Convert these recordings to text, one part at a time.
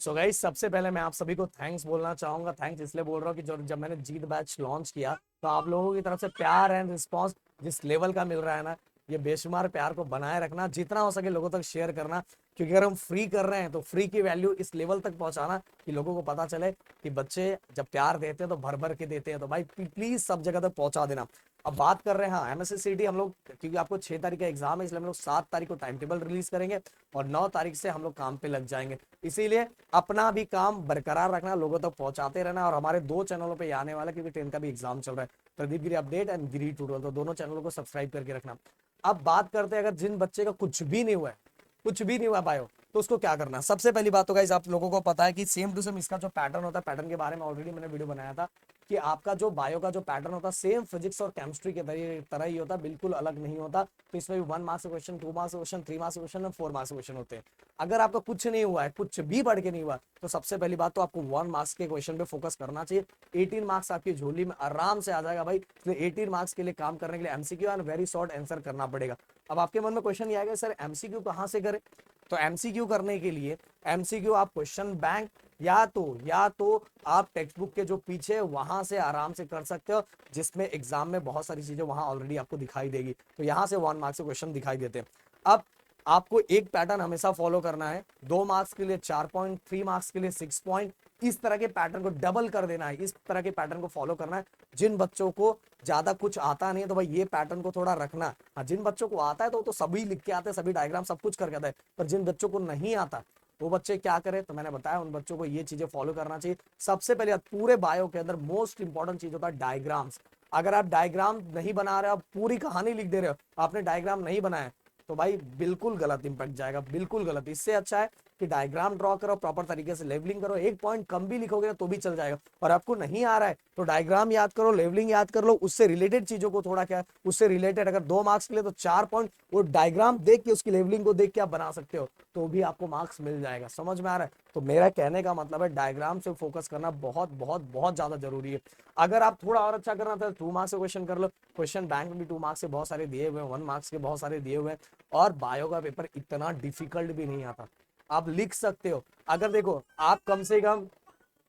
So guys, सबसे पहले मैं आप सभी को थैंक्स बोलना चाहूंगा। थैंक्स इसलिए बोल रहा हूँ कि जब मैंने जीत बैच लॉन्च किया तो आप लोगों की तरफ से प्यार एंड रिस्पांस जिस लेवल का मिल रहा है ना, ये बेशुमार प्यार को बनाए रखना, जितना हो सके लोगों तक शेयर करना। क्योंकि अगर हम फ्री कर रहे हैं तो फ्री की वैल्यू इस लेवल तक पहुंचाना कि लोगों को पता चले कि बच्चे जब प्यार देते हैं तो भर भर के देते हैं। तो भाई प्लीज सब जगह तक पहुंचा देना। अब बात कर रहे हैं, हाँ, एमएससी हम लोग, क्योंकि आपको 6 तारीख का एग्जाम है, इसलिए हम लोग 7 तारीख को टाइम टेबल रिलीज करेंगे और 9 तारीख से हम लोग काम पे लग जाएंगे। इसीलिए अपना भी काम बरकरार रखना, लोगों तक पहुंचाते रहना। और हमारे 2 चैनलों पे आने वाला, क्योंकि 10 का भी एग्जाम चल रहा है, प्रदीप गिरी अपडेट एंड गिरी ट्यूटोरियल, तो दोनों चैनलों को सब्सक्राइब करके रखना। अब बात करते हैं, अगर जिन बच्चे का कुछ भी नहीं हुआ है, कुछ भी नहीं हुआ बायो, तो उसको क्या करना है। सबसे पहली बात तो गाइस, आप लोगों को पता है कि सेम टू सेम इसका जो पैटर्न होता है, पैटर्न के बारे में ऑलरेडी मैंने वीडियो बनाया था कि आपका जो बायो का जो पैटर्न होता है सेम फिजिक्स और केमिस्ट्री के तरह ही होता है, बिल्कुल अलग नहीं होता। तो इसमें भी 1 मार्क्स के क्वेश्चन, 2 मार्क्स के क्वेश्चन, 3 मार्क्स के क्वेश्चन और 4 मार्क्स के क्वेश्चन होते हैं। अगर आपका कुछ नहीं हुआ है, कुछ भी पढ़ के नहीं हुआ, तो सबसे पहली बात तो आपको 1 मार्क्स के क्वेश्चन पे फोकस करना चाहिए। 18 मार्क्स आपकी झोली में आराम से आ जाएगा भाई। तो 18 मार्क्स के लिए काम करने के लिए MCQ and very short answer करना पड़ेगा। अब आपके मन में क्वेश्चन ये आएगा, सर एमसीक्यू कहां से करें। तो एमसीक्यू करने के लिए एमसीक्यू आप क्वेश्चन बैंक या तो आप टेक्स्ट बुक के जो पीछे वहां से आराम से कर सकते हो, जिसमें एग्जाम में बहुत सारी चीजें वहां ऑलरेडी आपको दिखाई देगी। तो यहां से 1 मार्क्स के क्वेश्चन दिखाई देते हैं। अब आपको एक पैटर्न हमेशा फॉलो करना है। 2 मार्क्स के लिए 4 पॉइंट, 3 मार्क्स के लिए 6 पॉइंट, इस तरह के पैटर्न को डबल कर देना है। इस तरह के पैटर्न को फॉलो करना है। जिन बच्चों को ज्यादा कुछ आता नहीं है तो भाई ये पैटर्न को थोड़ा रखना। हाँ, जिन बच्चों को आता है तो सभी लिख के आते हैं, सभी डायग्राम सब कुछ करके आते हैं। पर जिन बच्चों को नहीं आता वो बच्चे क्या करें, तो मैंने बताया उन बच्चों को ये चीजें फॉलो करना चाहिए। सबसे पहले पूरे बायो के अंदर मोस्ट इंपॉर्टेंट चीज होता है डायग्राम्स। अगर आप डायग्राम नहीं बना रहे हो, आप पूरी कहानी लिख दे रहे हो, आपने डायग्राम नहीं बनाया, तो भाई बिल्कुल गलत इंपैक्ट जाएगा, बिल्कुल गलत। इससे अच्छा है कि डायग्राम ड्रॉ करो, प्रॉपर तरीके से लेवलिंग करो। एक पॉइंट कम भी लिखोगे तो भी चल जाएगा। और आपको नहीं आ रहा है तो डायग्राम याद करो, लेवलिंग याद कर लो, उससे रिलेटेड चीजों को थोड़ा क्या, उससे रिलेटेड अगर 2 मार्क्स के लिए तो 4 पॉइंट वो डायग्राम देख के, उसकी लेवलिंग को देख के आप बना सकते हो, तो भी आपको मार्क्स मिल जाएगा। समझ में आ रहा है। तो मेरा कहने का मतलब है डायग्राम से फोकस करना बहुत बहुत बहुत ज्यादा जरूरी है। अगर आप थोड़ा और अच्छा करना था 2 मार्क्स से क्वेश्चन कर लो। क्वेश्चन बैंक में भी 2 मार्क्स से बहुत सारे दिए हुए हैं, 1 मार्क्स के बहुत सारे दिए हुए हैं। और बायो का पेपर इतना डिफिकल्ट भी नहीं आता, आप लिख सकते हो। अगर देखो, आप कम से कम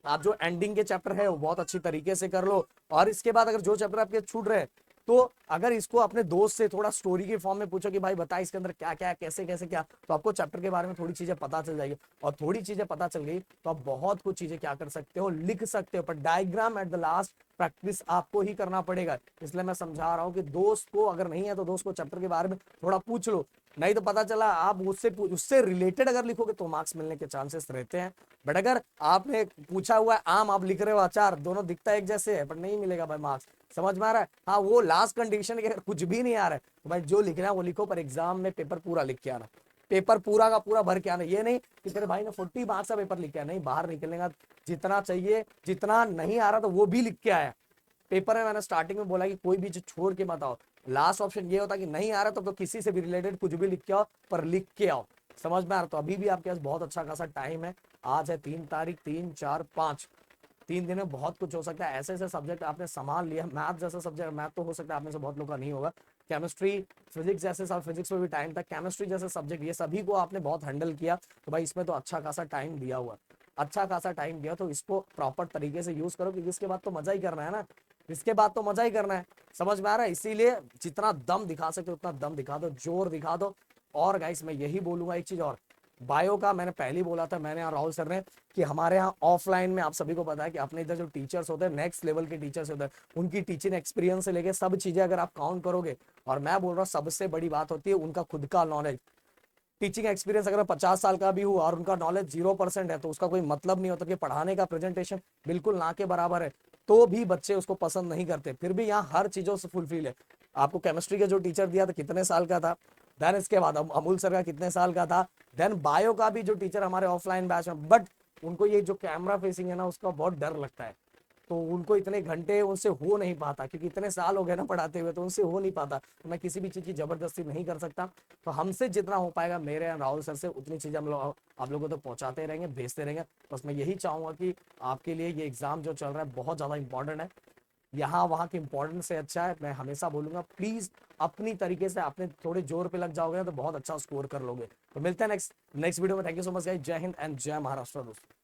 आप जो एंडिंग के चैप्टर है वो बहुत अच्छी तरीके से कर लो। और इसके बाद अगर जो चैप्टर आपके छूट रहे हैं, तो अगर इसको अपने दोस्त से थोड़ा स्टोरी के फॉर्म में पूछो कि भाई बता इसके अंदर क्या क्या है, कैसे कैसे क्या, तो आपको चैप्टर के बारे में थोड़ी चीजें पता चल जाएगी। और थोड़ी चीजें पता चल गई तो आप बहुत कुछ चीजें क्या कर सकते हो, लिख सकते हो। पर diagram at the last practice आपको ही करना पड़ेगा। इसलिए मैं समझा रहा हूँ कि दोस्त को अगर नहीं है तो दोस्त को चैप्टर के बारे में थोड़ा पूछ लो। नहीं तो पता चला आप उससे रिलेटेड अगर लिखोगे तो मार्क्स मिलने के चांसेस रहते हैं। बट अगर आपने पूछा हुआ है आम, आप लिख रहे हो अचार, दोनों दिखता है एक जैसे है, पर नहीं मिलेगा भाई मार्क्स। समझ में आ रहा है। हाँ, वो लास्ट कंडीशन के अगर कुछ भी नहीं आ रहा है तो भाई जो लिखना है वो लिखो, पर एग्जाम में पेपर पूरा लिख के आना, पेपर पूरा का पूरा भर के आना। ये नहीं कि तेरे भाई ने 40 मार्क्स का पेपर लिख के आया, नहीं, बाहर निकलने का जितना चाहिए, जितना नहीं आ रहा तो वो भी लिख के आया। पेपर में मैंने स्टार्टिंग में बोला कि कोई भी चीज छोड़ के मत आओ। लास्ट ऑप्शन ये होता कि नहीं आ रहा तो किसी से भी रिलेटेड कुछ भी लिख के आओ, पर लिख के आओ। समझ में आ रहा। तो अभी भी आपके पास बहुत अच्छा खासा टाइम है। आज है 3 तारीख, 3, 4, 5, 3 दिन में बहुत कुछ हो सकता है। ऐसे ऐसे सब्जेक्ट आपने संभाल लिया। मैथ जैसा सब्जेक्ट, मैथ तो हो सकता है आप में से बहुत लोग का नहीं होगा, केमिस्ट्री, फिजिक्स जैसे सब, फिजिक्स में भी टाइम था, केमिस्ट्री जैसे सब्जेक्ट, ये सभी को आपने बहुत हैंडल किया। तो भाई इसमें तो अच्छा खासा टाइम दिया हुआ, अच्छा खासा टाइम दिया, तो इसको प्रॉपर तरीके से यूज करो, क्योंकि इसके बाद तो मजा ही करना है ना, इसके बाद तो मजा ही करना है। समझ में आ रहा है। इसीलिए जितना दम दिखा सकते हो उतना दम दिखा दो, जोर दिखा दो। और गाइस मैं यही बोलूंगा एक चीज और, बायो का मैंने पहले ही बोला था, मैंने और राहुल सर ने, कि हमारे यहाँ ऑफलाइन में आप सभी को पता है कि अपने इधर जो टीचर्स होते हैं, नेक्स्ट लेवल के टीचर्स होते हैं, उनकी टीचिंग एक्सपीरियंस से लेके सब चीजें अगर आप काउंट करोगे, और मैं बोल रहा हूँ सबसे बड़ी बात होती है उनका खुद का नॉलेज। टीचिंग एक्सपीरियंस अगर 50 साल का भी हुआ और उनका नॉलेज 0% है, तो उसका कोई मतलब नहीं होता कि पढ़ाने का प्रेजेंटेशन बिल्कुल ना के बराबर है, तो भी बच्चे उसको पसंद नहीं करते। फिर भी यहाँ हर चीजों से फुलफिल है। आपको केमिस्ट्री का जो टीचर दिया था कितने साल का था, देन इसके बाद अमूल सर का कितने साल का था, देन बायो का भी जो टीचर हमारे ऑफलाइन बैच में, बट उनको ये जो कैमरा फेसिंग है ना, उसका बहुत डर लगता है। तो उनको इतने घंटे उनसे हो नहीं पाता, क्योंकि इतने साल हो गए ना पढ़ाते हुए, तो उनसे हो नहीं पाता। तो मैं किसी भी चीज की जबरदस्ती नहीं कर सकता। तो हमसे जितना हो पाएगा, मेरे राहुल सर से, उतनी चीजें हम लोग आप लोगों तक पहुंचाते रहेंगे, भेजते रहेंगे। बस मैं यही चाहूंगा कि आपके लिए ये एग्जाम जो चल रहा है बहुत ज्यादा इंपॉर्टेंट है। यहाँ वहाँ की इंपॉर्टेंस से अच्छा है। मैं हमेशा बोलूंगा प्लीज अपनी तरीके से, अपने थोड़े जोर पे लग जाओगे ना तो बहुत अच्छा स्कोर कर लोगे। तो मिलते हैं नेक्स्ट वीडियो में। Thank you so much guys. जय हिंद एंड जय महाराष्ट्र दोस्तों।